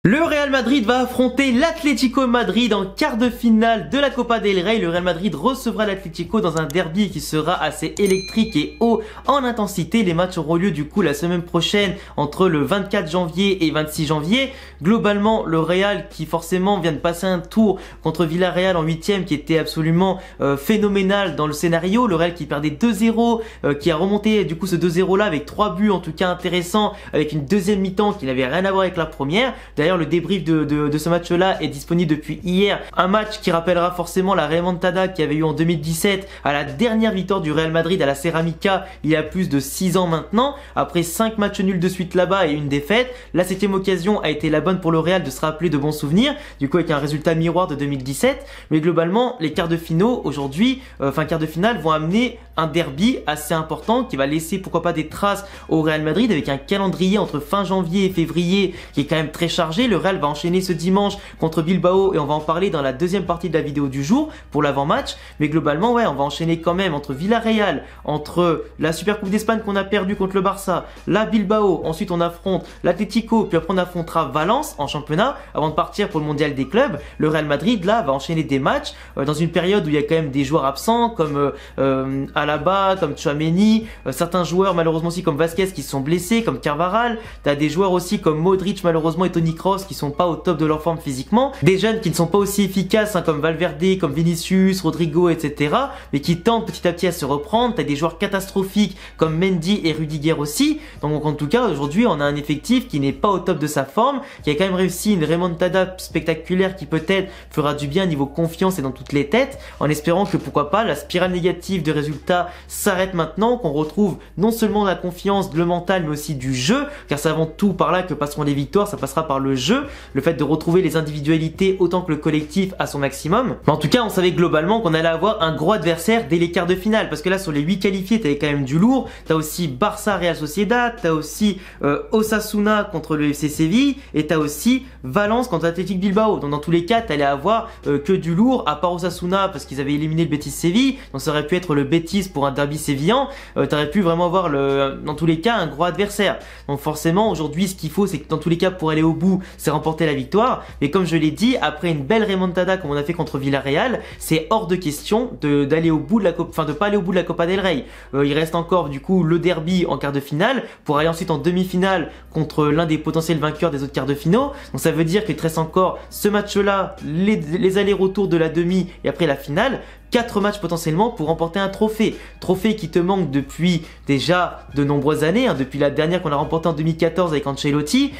Le Real Madrid va affronter l'Atlético Madrid en quart de finale de la Copa del Rey. Le Real Madrid recevra l'Atlético dans un derby qui sera assez électrique et haut en intensité. Les matchs auront lieu du coup la semaine prochaine entre le 24 janvier et 26 janvier. Globalement, le Real qui forcément vient de passer un tour contre Villarreal en 8e qui était absolument phénoménal dans le scénario. Le Real qui perdait 2-0, qui a remonté du coup ce 2-0 là avec 3 buts en tout cas intéressants, avec une deuxième mi-temps qui n'avait rien à voir avec la première. D'ailleurs, le débrief de ce match-là est disponible depuis hier. Un match qui rappellera forcément la remontada qu'il y avait eu en 2017 à la dernière victoire du Real Madrid à la Ceramica il y a plus de 6 ans maintenant. Après 5 matchs nuls de suite là-bas et une défaite, la 7e occasion a été la bonne pour le Real de se rappeler de bons souvenirs, du coup avec un résultat miroir de 2017. Mais globalement, les quarts de finaux aujourd'hui, quarts de finale vont amener un derby assez important qui va laisser pourquoi pas des traces au Real Madrid avec un calendrier entre fin janvier et février qui est quand même très chargé. Le Real va enchaîner ce dimanche contre Bilbao et on va en parler dans la deuxième partie de la vidéo du jour pour l'avant-match. Mais globalement, ouais, on va enchaîner quand même entre Villarreal, entre la Supercoupe d'Espagne qu'on a perdu contre le Barça, la Bilbao, ensuite on affronte l'Atlético, puis après on affrontera Valence en championnat avant de partir pour le mondial des clubs. Le Real Madrid là va enchaîner des matchs dans une période où il y a quand même des joueurs absents comme Alaba, comme Tchouaméni, certains joueurs malheureusement aussi comme Vasquez qui se sont blessés, comme Carvajal. T'as des joueurs aussi comme Modric malheureusement et Toni Kroos qui sont pas au top de leur forme physiquement, des jeunes qui ne sont pas aussi efficaces comme Valverde, comme Vinicius, Rodrigo, etc. mais qui tentent petit à petit à se reprendre. T'as des joueurs catastrophiques comme Mendy et Rudiger aussi. Donc en tout cas aujourd'hui on a un effectif qui n'est pas au top de sa forme, qui a quand même réussi une remontada spectaculaire qui peut-être fera du bien niveau confiance et dans toutes les têtes, en espérant que pourquoi pas la spirale négative de résultats s'arrête maintenant, qu'on retrouve non seulement la confiance, le mental mais aussi du jeu, car c'est avant tout par là que passeront les victoires, ça passera par le jeu, le fait de retrouver les individualités autant que le collectif à son maximum. Mais en tout cas on savait globalement qu'on allait avoir un gros adversaire dès les quarts de finale, parce que là sur les 8 qualifiés t'avais quand même du lourd. T'as aussi Barça Real Sociedad, t'as aussi Osasuna contre le FC Séville et t'as aussi Valence contre Athletic Bilbao. Donc dans tous les cas t'allais avoir que du lourd, à part Osasuna parce qu'ils avaient éliminé le Betis Séville, donc ça aurait pu être le Betis pour un derby sévillan. T'aurais pu vraiment avoir dans tous les cas un gros adversaire. Donc forcément aujourd'hui ce qu'il faut c'est que dans tous les cas pour aller au bout c'est remporter la victoire. Mais comme je l'ai dit, après une belle remontada comme on a fait contre Villarreal, c'est hors de question d'aller au bout de la de pas aller au bout de la Copa del Rey. Il reste encore du coup le derby en quart de finale pour aller ensuite en demi-finale contre l'un des potentiels vainqueurs des autres quarts de finaux. Donc ça veut dire qu'il te reste encore ce match-là, les allers-retours de la demi et après la finale. 4 matchs potentiellement pour remporter un trophée. Trophée qui te manque depuis déjà de nombreuses années, depuis la dernière qu'on a remportée en 2014 avec Ancelotti.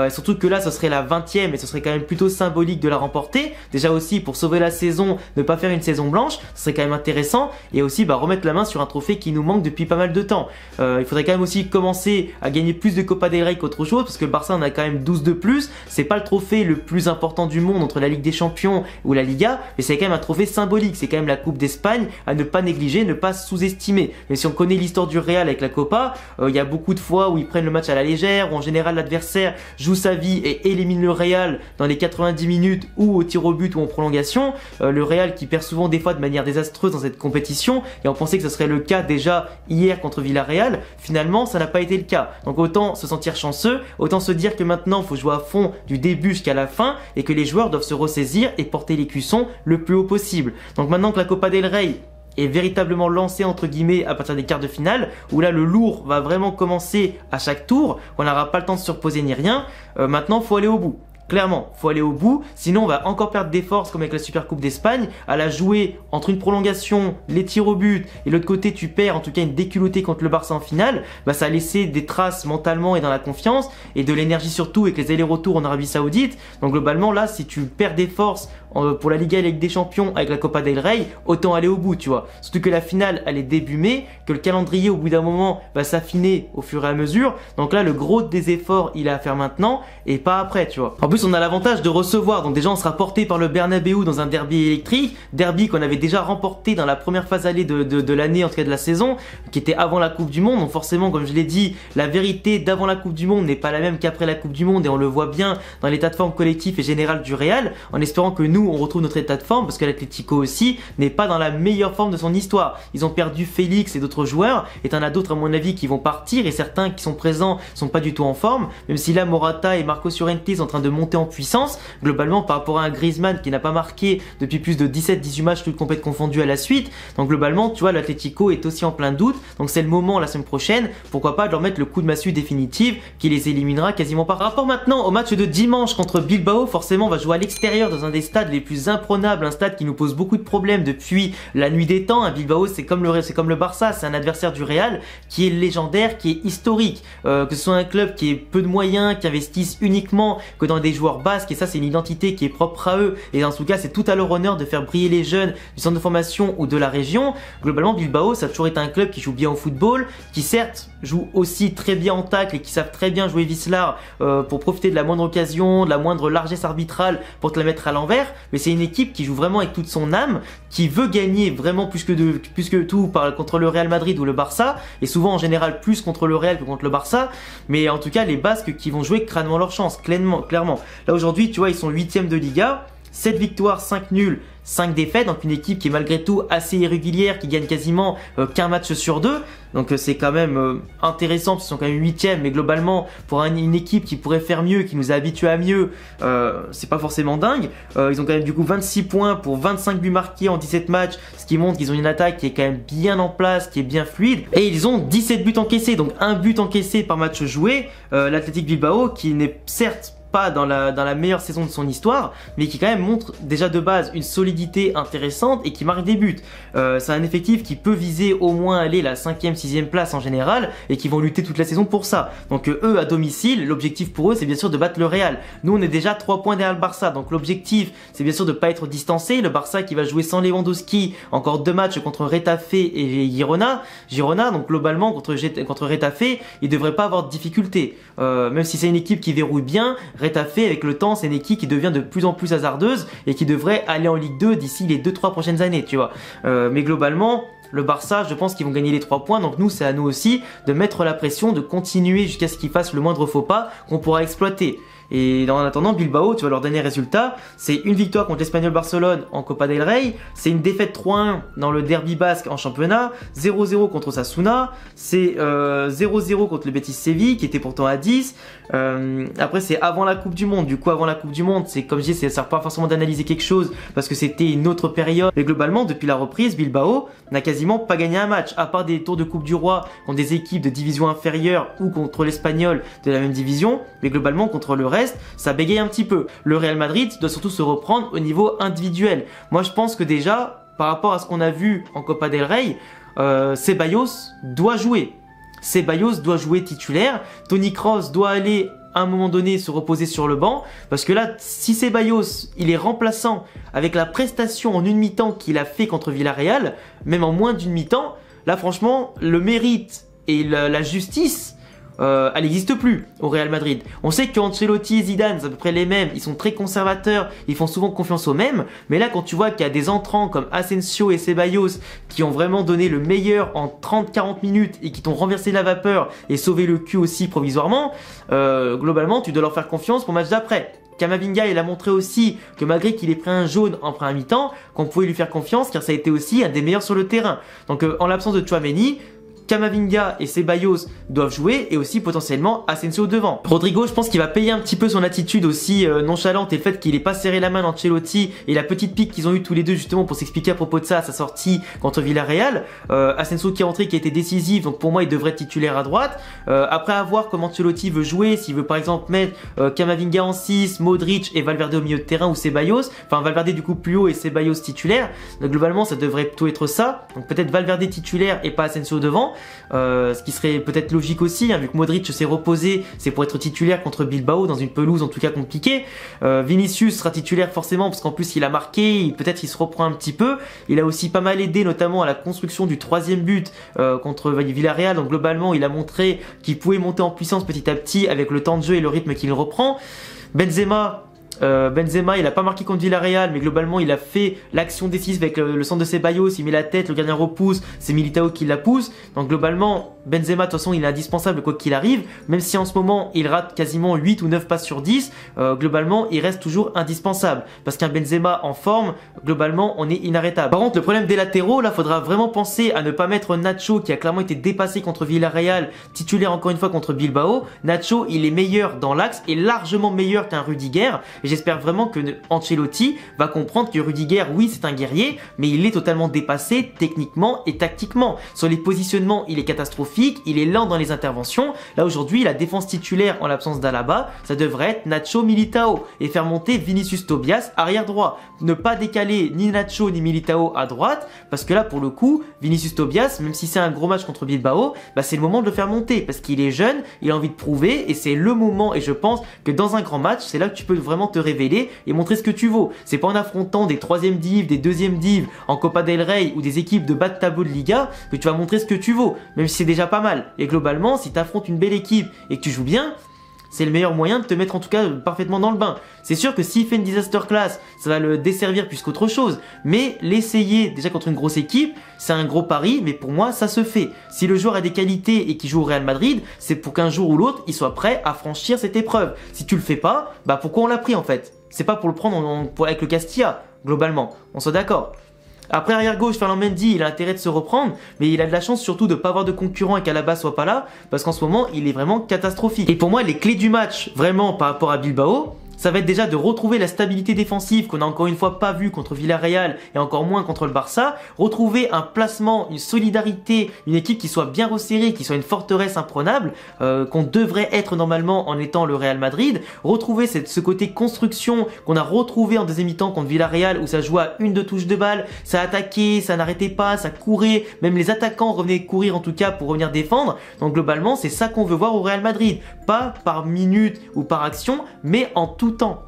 Surtout que là, ce serait la 20e et ce serait quand même plutôt symbolique de la remporter. Déjà aussi pour sauver la saison, ne pas faire une saison blanche, ce serait quand même intéressant. Et aussi remettre la main sur un trophée qui nous manque depuis pas mal de temps. Il faudrait quand même aussi commencer à gagner plus de Copa del Rey qu'autre chose, parce que le Barça en a quand même 12 de plus. C'est pas le trophée le plus important du monde entre la Ligue des Champions ou la Liga, mais c'est quand même un trophée symbolique. C'est quand même la Coupe d'Espagne à ne pas négliger, ne pas sous-estimer. Mais si on connaît l'histoire du Real avec la Copa, il y a beaucoup de fois où ils prennent le match à la légère, où en général l'adversaire joue sa vie et élimine le Real dans les 90 minutes ou au tir au but ou en prolongation. Le Real qui perd souvent des fois de manière désastreuse dans cette compétition, et on pensait que ce serait le cas déjà hier contre Villarreal. Finalement ça n'a pas été le cas. Donc autant se sentir chanceux, autant se dire que maintenant il faut jouer à fond du début jusqu'à la fin et que les joueurs doivent se ressaisir et porter les cuissons le plus haut possible. Donc maintenant que la Copa del Rey est véritablement lancé entre guillemets à partir des quarts de finale, où là le lourd va vraiment commencer à chaque tour, on n'aura pas le temps de se reposer ni rien. Maintenant faut aller au bout. Clairement, faut aller au bout, sinon on va encore perdre des forces comme avec la Supercoupe d'Espagne, à la jouer entre une prolongation, les tirs au but, et l'autre côté tu perds en tout cas une déculottée contre le Barça en finale, ça a laissé des traces mentalement et dans la confiance, et de l'énergie surtout avec les allers-retours en Arabie Saoudite. Donc globalement là, si tu perds des forces pour la Liga et la Ligue des Champions avec la Copa del Rey, autant aller au bout, tu vois. Surtout que la finale, elle est début mai, que le calendrier au bout d'un moment va s'affiner au fur et à mesure. Donc là, le gros des efforts, il est à faire maintenant et pas après, tu vois. En plus, on a l'avantage de recevoir, donc déjà on sera porté par le Bernabéu dans un derby électrique, derby qu'on avait déjà remporté dans la première phase allée de l'année, en tout cas de la saison, qui était avant la Coupe du Monde. Donc forcément, comme je l'ai dit, la vérité d'avant la Coupe du Monde n'est pas la même qu'après la Coupe du Monde, et on le voit bien dans l'état de forme collectif et général du Real, en espérant que nous, on retrouve notre état de forme, parce que l'Atlético aussi n'est pas dans la meilleure forme de son histoire. Ils ont perdu Félix et d'autres joueurs, et t'en as d'autres à mon avis qui vont partir, et certains qui sont présents sont pas du tout en forme, même si là Morata et Marcos Llorente sont en train de monter monter en puissance. Globalement, par rapport à un Griezmann qui n'a pas marqué depuis plus de 17-18 matchs, toutes compétitions confondues à la suite. Donc globalement, tu vois, l'Atlético est aussi en plein doute. Donc c'est le moment la semaine prochaine, pourquoi pas de leur mettre le coup de massue définitive qui les éliminera quasiment par rapport maintenant au match de dimanche contre Bilbao. Forcément, on va jouer à l'extérieur dans un des stades les plus imprenables, un stade qui nous pose beaucoup de problèmes depuis la nuit des temps. Bilbao, c'est comme le Barça, c'est un adversaire du Real qui est légendaire, qui est historique. Que ce soit un club qui ait peu de moyens, qui investisse uniquement que dans des joueurs basques, et ça c'est une identité qui est propre à eux. Et dans tout cas, c'est tout à leur honneur de faire briller les jeunes du centre de formation ou de la région. Globalement, Bilbao, ça a toujours été un club qui joue bien au football, qui certes joue aussi très bien en tacle et qui savent très bien jouer Wislar pour profiter de la moindre occasion, de la moindre largesse arbitrale pour te la mettre à l'envers. Mais c'est une équipe qui joue vraiment avec toute son âme, qui veut gagner vraiment plus que tout contre le Real Madrid ou le Barça, et souvent en général plus contre le Real que contre le Barça. Mais en tout cas, les Basques qui vont jouer crânement leur chance, clairement. Là aujourd'hui, tu vois, ils sont 8e de Liga, 7 victoires, 5 nuls, 5 défaites, donc une équipe qui est malgré tout assez irrégulière, qui gagne quasiment qu'un match sur 2. Donc c'est quand même intéressant, parce qu'ils sont quand même 8e, mais globalement, pour une équipe qui pourrait faire mieux, qui nous a habitués à mieux, c'est pas forcément dingue. Ils ont quand même du coup 26 points pour 25 buts marqués en 17 matchs, ce qui montre qu'ils ont une attaque qui est quand même bien en place, qui est bien fluide. Et ils ont 17 buts encaissés, donc un but encaissé par match joué. L'Athletic Bilbao, qui n'est certes pas dans la meilleure saison de son histoire, mais qui quand même montre déjà de base une solidité intéressante et qui marque des buts. C'est un effectif qui peut viser au moins aller la 5e, 6e place en général, et qui vont lutter toute la saison pour ça. Donc eux à domicile, l'objectif pour eux c'est bien sûr de battre le Real. Nous on est déjà 3 points derrière le Barça, donc l'objectif c'est bien sûr de pas être distancé. Le Barça qui va jouer sans Lewandowski, encore 2 matchs contre Retafe et Girona, donc globalement contre Retafe, il devrait pas avoir de difficultés. Même si c'est une équipe qui verrouille bien, Retafe avec le temps c'est une équipe qui devient de plus en plus hasardeuse et qui devrait aller en Ligue 2 d'ici les 2-3 prochaines années, tu vois. Mais globalement, le Barça, je pense qu'ils vont gagner les 3 points, donc nous c'est à nous aussi de mettre la pression, de continuer jusqu'à ce qu'ils fassent le moindre faux pas qu'on pourra exploiter. Et en attendant, Bilbao, tu vois, leur dernier résultat, c'est une victoire contre l'Espagnol Barcelone en Copa del Rey, c'est une défaite 3-1 dans le derby basque en championnat, 0-0 contre Osasuna, c'est 0-0 contre le Betis Séville qui était pourtant à 10. Après c'est avant la Coupe du Monde, du coup avant la Coupe du Monde, c'est comme je dis, ça sert pas forcément d'analyser quelque chose parce que c'était une autre période. Mais globalement, depuis la reprise, Bilbao n'a quasiment pas gagné un match, à part des tours de Coupe du Roi contre des équipes de division inférieure ou contre l'Espagnol de la même division. Mais globalement, contre le reste, ça bégaye un petit peu. Le Real Madrid doit surtout se reprendre au niveau individuel. Moi je pense que déjà, par rapport à ce qu'on a vu en Copa del Rey, Ceballos doit jouer. Ceballos doit jouer titulaire. Toni Kroos doit aller à un moment donné se reposer sur le banc, parce que là, si Ceballos il est remplaçant avec la prestation en une mi-temps qu'il a fait contre Villarreal, même en moins d'une mi-temps, là franchement le mérite et la justice, elle n'existe plus au Real Madrid. On sait qu'Ancelotti et Zidane, c'est à peu près les mêmes, ils sont très conservateurs, ils font souvent confiance aux mêmes, mais là quand tu vois qu'il y a des entrants comme Asensio et Ceballos qui ont vraiment donné le meilleur en 30-40 minutes et qui t'ont renversé la vapeur et sauvé le cul aussi provisoirement, globalement tu dois leur faire confiance pour le match d'après. Camavinga, il a montré aussi que malgré qu'il ait pris un jaune en première mi-temps, qu'on pouvait lui faire confiance car ça a été aussi un des meilleurs sur le terrain. Donc en l'absence de Tchouaméni, Camavinga et Ceballos doivent jouer et aussi potentiellement Asensio devant. Rodrigo, je pense qu'il va payer un petit peu son attitude aussi nonchalante et le fait qu'il ait pas serré la main d'Ancelotti et la petite pique qu'ils ont eu tous les deux justement pour s'expliquer à propos de ça à sa sortie contre Villarreal. Asensio qui est rentré, qui a été décisif, donc pour moi il devrait être titulaire à droite. Après à voir comment Ancelotti veut jouer, s'il veut par exemple mettre Camavinga en 6, Modric et Valverde au milieu de terrain ou Ceballos, enfin Valverde du coup plus haut et Ceballos titulaire. Donc globalement ça devrait plutôt être ça, donc peut-être Valverde titulaire et pas Asensio devant. Ce qui serait peut-être logique aussi, hein, vu que Modric s'est reposé, c'est pour être titulaire contre Bilbao dans une pelouse en tout cas compliquée. Vinicius sera titulaire forcément parce qu'en plus il a marqué, peut-être il se reprend un petit peu. Il a aussi pas mal aidé notamment à la construction du 3e but contre Villarreal, donc globalement il a montré qu'il pouvait monter en puissance petit à petit avec le temps de jeu et le rythme qu'il reprend. Benzema, Benzema, il a pas marqué contre Villarreal, mais globalement, il a fait l'action décisive avec le centre de Ceballos, il met la tête, le gardien repousse, c'est Militao qui la pousse. Donc globalement, Benzema, de toute façon, il est indispensable quoi qu'il arrive, même si en ce moment, il rate quasiment 8 ou 9 passes sur 10, globalement, il reste toujours indispensable. Parce qu'un Benzema en forme, globalement, on est inarrêtable. Par contre, le problème des latéraux, là, faudra vraiment penser à ne pas mettre Nacho, qui a clairement été dépassé contre Villarreal, titulaire encore une fois contre Bilbao. Nacho, il est meilleur dans l'axe et largement meilleur qu'un Rudiger. Et j'espère vraiment que Ancelotti va comprendre que Rudiger, oui, c'est un guerrier, mais il est totalement dépassé techniquement et tactiquement. Sur les positionnements, il est catastrophique, il est lent dans les interventions. Là, aujourd'hui, la défense titulaire en l'absence d'Alaba, ça devrait être Nacho Militao et faire monter Vinicius Tobias arrière droit. Ne pas décaler ni Nacho ni Militao à droite, parce que là, pour le coup, Vinicius Tobias, même si c'est un gros match contre Bilbao, bah, c'est le moment de le faire monter, parce qu'il est jeune, il a envie de prouver, et c'est le moment, et je pense que dans un grand match, c'est là que tu peux vraiment te révéler et montrer ce que tu vaux. C'est pas en affrontant des 3e div, des 2e div en Copa del Rey ou des équipes de bas de tableau de Liga que tu vas montrer ce que tu vaux, même si c'est déjà pas mal. Et globalement, si tu affrontes une belle équipe et que tu joues bien, c'est le meilleur moyen de te mettre en tout cas parfaitement dans le bain. C'est sûr que s'il fait une disaster class, ça va le desservir plus qu'autre chose. Mais l'essayer déjà contre une grosse équipe, c'est un gros pari, mais pour moi ça se fait. Si le joueur a des qualités et qu'il joue au Real Madrid, c'est pour qu'un jour ou l'autre, il soit prêt à franchir cette épreuve. Si tu le fais pas, bah pourquoi on l'a pris en fait? C'est pas pour le prendre avec le Castilla, globalement. On soit d'accord. Après arrière gauche, Ferland Mendy, il a intérêt de se reprendre, mais il a de la chance surtout de ne pas avoir de concurrent et qu'Alaba soit pas là, parce qu'en ce moment, il est vraiment catastrophique. Et pour moi, les clés du match, vraiment par rapport à Bilbao, ça va être déjà de retrouver la stabilité défensive qu'on a encore une fois pas vu contre Villarreal et encore moins contre le Barça, retrouver un placement, une solidarité, une équipe qui soit bien resserrée, qui soit une forteresse imprenable, qu'on devrait être normalement en étant le Real Madrid, retrouver ce côté construction qu'on a retrouvé en deuxième mi-temps contre Villarreal où ça jouait à 1-2 touches de balle, ça attaquait, ça n'arrêtait pas, ça courait, même les attaquants revenaient courir en tout cas pour revenir défendre. Donc globalement c'est ça qu'on veut voir au Real Madrid, pas par minute ou par action, mais en tout temps.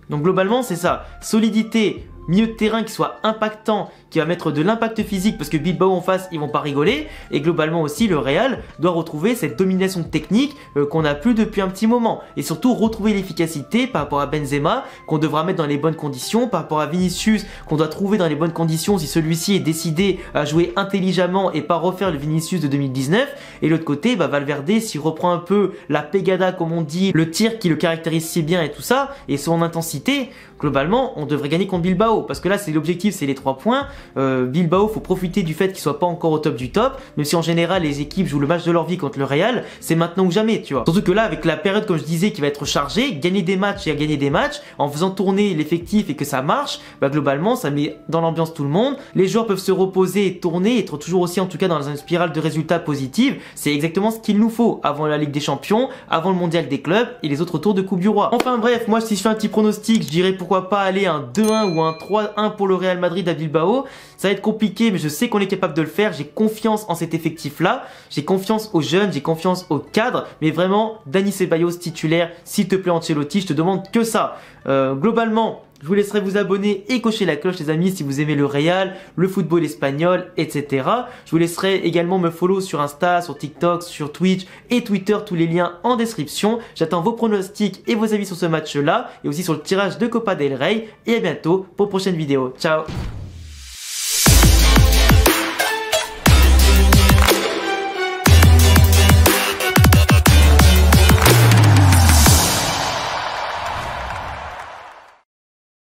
Donc globalement c'est ça, solidité, milieu de terrain qui soit impactant, qui va mettre de l'impact physique parce que Bilbao en face ils vont pas rigoler, et globalement aussi le Real doit retrouver cette domination technique qu'on n'a plus depuis un petit moment, et surtout retrouver l'efficacité par rapport à Benzema qu'on devra mettre dans les bonnes conditions, par rapport à Vinicius qu'on doit trouver dans les bonnes conditions si celui-ci est décidé à jouer intelligemment et pas refaire le Vinicius de 2019, et l'autre côté bah, Valverde s'il reprend un peu la pegada comme on dit, le tir qui le caractérise si bien et tout ça, et son intensité, globalement on devrait gagner contre Bilbao, parce que là c'est l'objectif, c'est les 3 points. Bilbao, faut profiter du fait qu'il soit pas encore au top du top, même si en général les équipes jouent le match de leur vie contre le Real, c'est maintenant ou jamais, tu vois. Surtout que là avec la période comme je disais qui va être chargée, gagner des matchs et à gagner des matchs en faisant tourner l'effectif et que ça marche, bah globalement ça met dans l'ambiance tout le monde, les joueurs peuvent se reposer et tourner, être toujours aussi en tout cas dans une spirale de résultats positive. C'est exactement ce qu'il nous faut avant la Ligue des Champions, avant le Mondial des clubs et les autres tours de Coupe du Roi. Enfin bref, moi si je fais un petit pronostic, je dirais pourquoi pas aller un 2-1 ou un 3-1 pour le Real Madrid à Bilbao. Ça va être compliqué, mais je sais qu'on est capable de le faire. J'ai confiance en cet effectif-là. J'ai confiance aux jeunes, j'ai confiance aux cadres. Mais vraiment, Dani Ceballos titulaire, s'il te plaît Ancelotti, je te demande que ça. Globalement, je vous laisserai vous abonner et cocher la cloche les amis si vous aimez le Real, le football espagnol, etc. Je vous laisserai également me follow sur Insta, sur TikTok, sur Twitch et Twitter, tous les liens en description. J'attends vos pronostics et vos avis sur ce match-là et aussi sur le tirage de Copa del Rey. Et à bientôt pour une prochaine vidéo. Ciao!